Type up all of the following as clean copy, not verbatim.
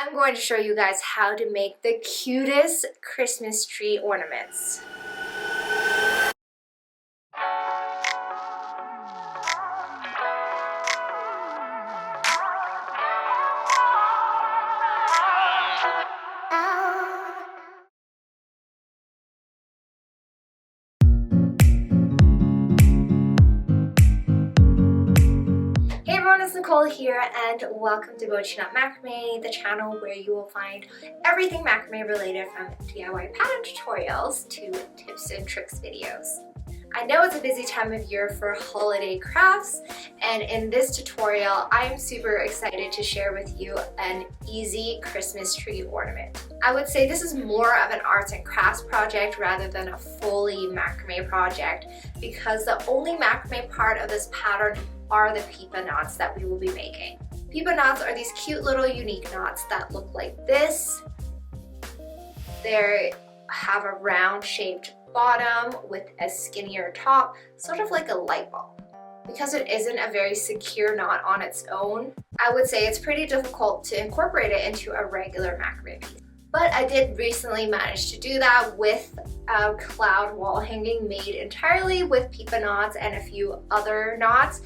I'm going to show you guys how to make the cutest Christmas tree ornaments. Hey everyone, it's Nicole here and welcome to Bochiknot Macrame, the channel where you will find everything macrame related from DIY pattern tutorials to tips and tricks videos. I know it's a busy time of year for holiday crafts, and in this tutorial I'm super excited to share with you an easy Christmas tree ornament. I would say this is more of an arts and crafts project rather than a fully macrame project because the only macrame part of this pattern are the Pipa knots that we will be making. Pipa knots are these cute little unique knots that look like this. They have a round shaped bottom with a skinnier top, sort of like a light bulb. Because it isn't a very secure knot on its own, I would say it's pretty difficult to incorporate it into a regular macrame piece. But I did recently manage to do that with a cloud wall hanging made entirely with Pipa knots and a few other knots.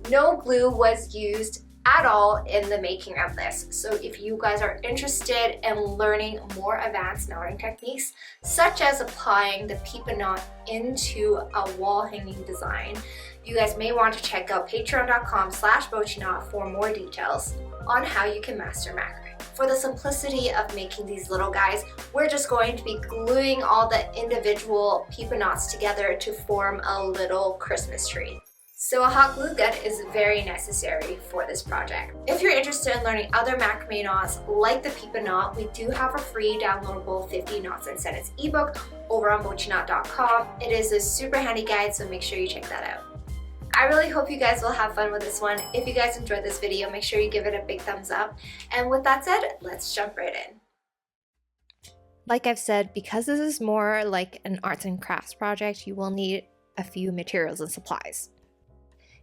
No glue was used at all in the making of this. So if you guys are interested in learning more advanced knotting techniques, such as applying the Pipa knot into a wall hanging design, you guys may want to check out patreon.com/bochiknot for more details on how you can master macrame. For the simplicity of making these little guys, we're just going to be gluing all the individual Pipa knots together to form a little Christmas tree. So a hot glue gun is very necessary for this project. If you're interested in learning other macrame knots like the Pipa knot, we do have a free downloadable 50 knots and sentence ebook over on bochiknot.com. It is a super handy guide, so make sure you check that out. I really hope you guys will have fun with this one. If you guys enjoyed this video, make sure you give it a big thumbs up. And with that said, let's jump right in. Like I've said, because this is more like an arts and crafts project, you will need a few materials and supplies.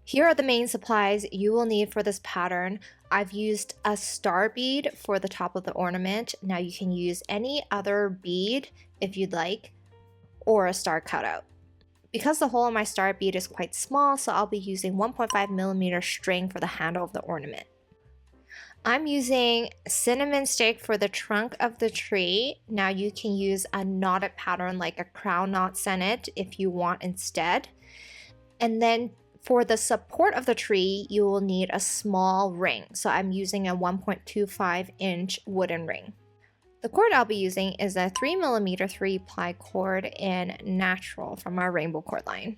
Here are the main supplies you will need for this pattern. I've used a star bead for the top of the ornament. Now you can use any other bead if you'd like, or a star cutout. Because the hole in my star bead is quite small, so I'll be using 1.5mm string for the handle of the ornament. I'm using cinnamon stick for the trunk of the tree. Now you can use a knotted pattern like a crown knot sennet if you want instead. And then for the support of the tree, you will need a small ring. So I'm using a 1.25-inch wooden ring. The cord I'll be using is a 3mm 3-ply cord in natural from our rainbow cord line.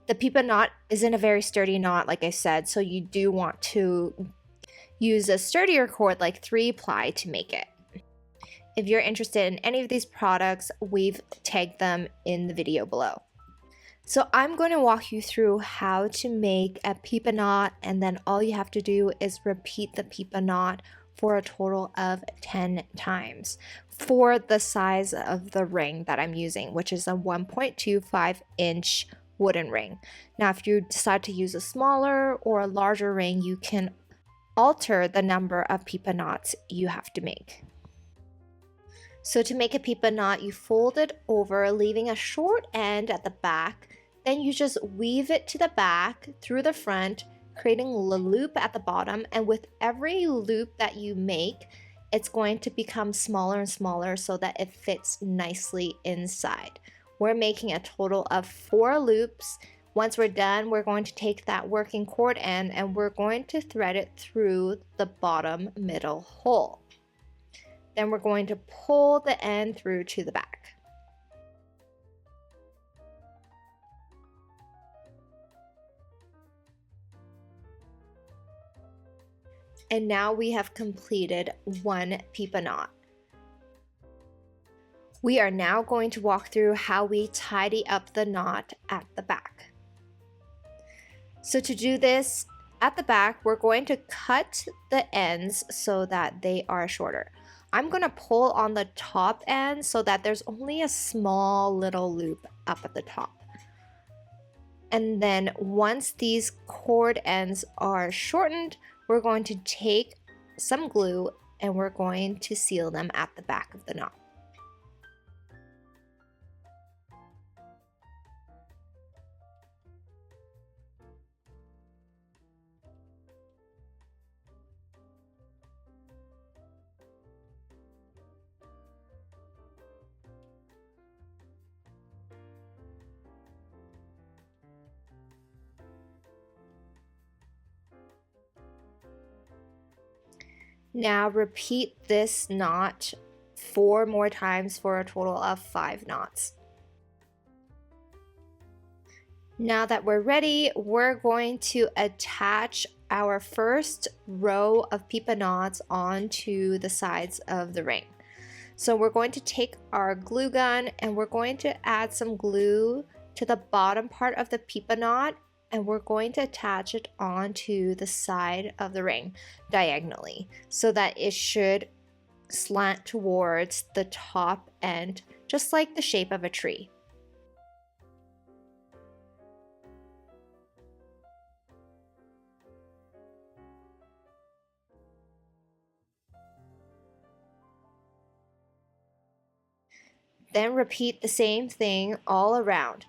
The Pipa knot isn't a very sturdy knot, like I said, so you do want to use a sturdier cord like 3-ply to make it. If you're interested in any of these products, we've tagged them in the video below. So I'm going to walk you through how to make a Pipa knot, and then all you have to do is repeat the Pipa knot for a total of 10 times for the size of the ring that I'm using, which is a 1.25-inch wooden ring. Now, if you decide to use a smaller or a larger ring, you can alter the number of Pipa knots you have to make. So to make a Pipa knot, you fold it over, leaving a short end at the back. Then you just weave it to the back through the front, creating a loop at the bottom, and with every loop that you make, it's going to become smaller and smaller so that it fits nicely inside. We're making a total of 4 loops. Once we're done, we're going to take that working cord end and we're going to thread it through the bottom middle hole. Then we're going to pull the end through to the back. And now we have completed one Pipa knot. We are now going to walk through how we tidy up the knot at the back. So to do this, at the back, we're going to cut the ends so that they are shorter. I'm going to pull on the top end so that there's only a small little loop up at the top. And then once these cord ends are shortened, we're going to take some glue and we're going to seal them at the back of the knot. Now repeat this knot 4 more times for a total of 5 knots. Now that we're ready, we're going to attach our first row of Pipa knots onto the sides of the ring. So we're going to take our glue gun and we're going to add some glue to the bottom part of the Pipa knot, and we're going to attach it onto the side of the ring diagonally so that it should slant towards the top end, just like the shape of a tree. Then repeat the same thing all around.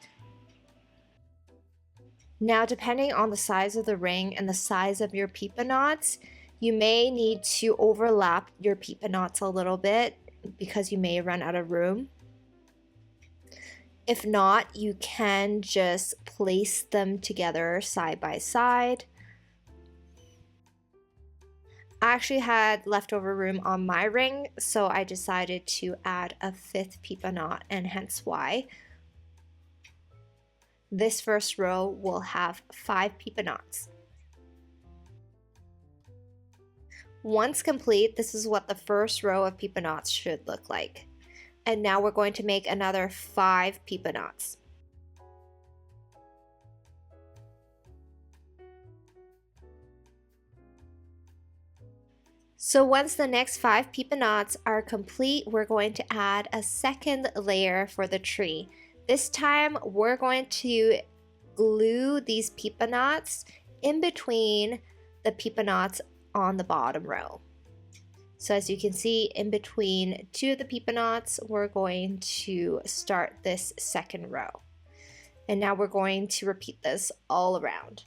Now, depending on the size of the ring and the size of your Pipa knots, you may need to overlap your Pipa knots a little bit because you may run out of room. If not, you can just place them together side by side. I actually had leftover room on my ring, so I decided to add a 5th Pipa knot, and hence why this first row will have 5 Pipa knots. Once complete, this is what the first row of Pipa knots should look like. And now we're going to make another 5 Pipa knots. So once the next 5 Pipa knots are complete, we're going to add a second layer for the tree. This time we're going to glue these Pipa knots in between the Pipa knots on the bottom row. So as you can see, in between 2 of the Pipa knots, we're going to start this second row. And now we're going to repeat this all around.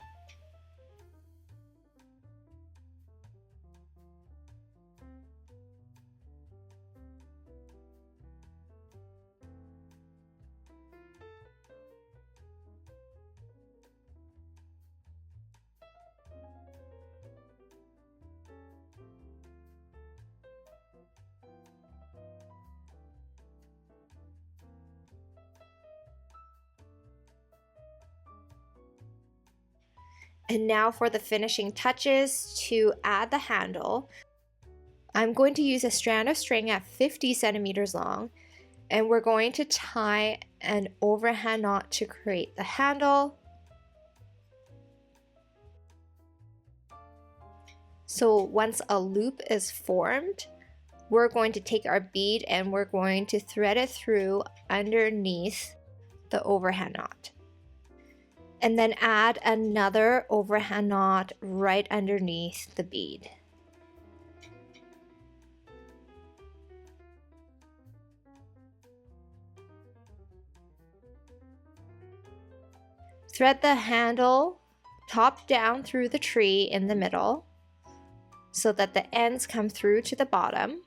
And now for the finishing touches to add the handle. I'm going to use a strand of string at 50 centimeters long, and we're going to tie an overhand knot to create the handle. So once a loop is formed, we're going to take our bead and we're going to thread it through underneath the overhand knot. And then add another overhand knot right underneath the bead. Thread the handle top down through the tree in the middle so that the ends come through to the bottom.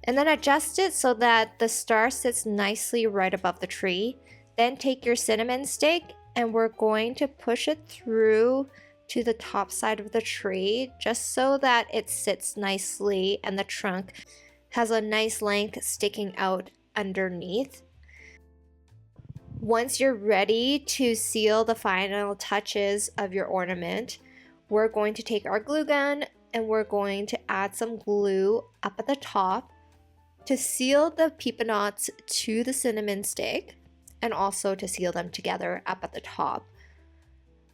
And then adjust it so that the star sits nicely right above the tree. Then take your cinnamon stick and we're going to push it through to the top side of the tree just so that it sits nicely and the trunk has a nice length sticking out underneath. Once you're ready to seal the final touches of your ornament, we're going to take our glue gun and we're going to add some glue up at the top to seal the Pipa knots to the cinnamon stick, and also to seal them together up at the top,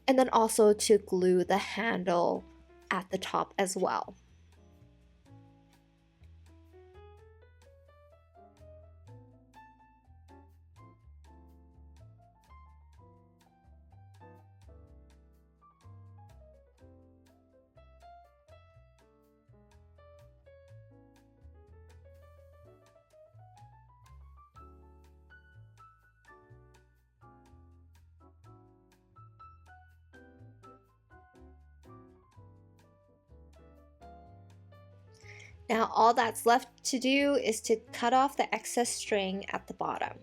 and then also to glue the handle at the top as well. Now all that's left to do is to cut off the excess string at the bottom.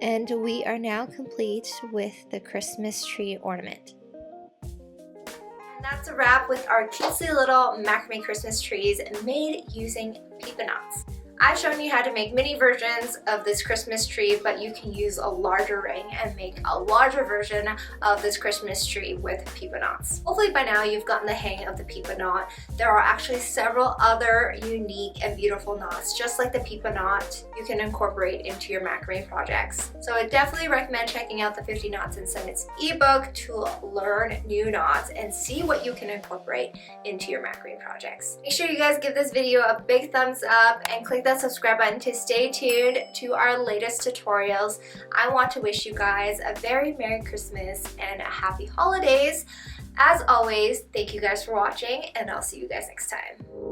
And we are now complete with the Christmas tree ornament. And that's a wrap with our cutesy little macrame Christmas trees made using Pipa knots. I've shown you how to make mini versions of this Christmas tree, but you can use a larger ring and make a larger version of this Christmas tree with Pipa knots. Hopefully by now you've gotten the hang of the Pipa knot. There are actually several other unique and beautiful knots, just like the Pipa knot, you can incorporate into your macrame projects. So I definitely recommend checking out the 50 Knots in Science ebook to learn new knots and see what you can incorporate into your macrame projects. Make sure you guys give this video a big thumbs up and click that subscribe button to stay tuned to our latest tutorials. I want to wish you guys a very Merry Christmas and a Happy Holidays. As always, thank you guys for watching, and I'll see you guys next time.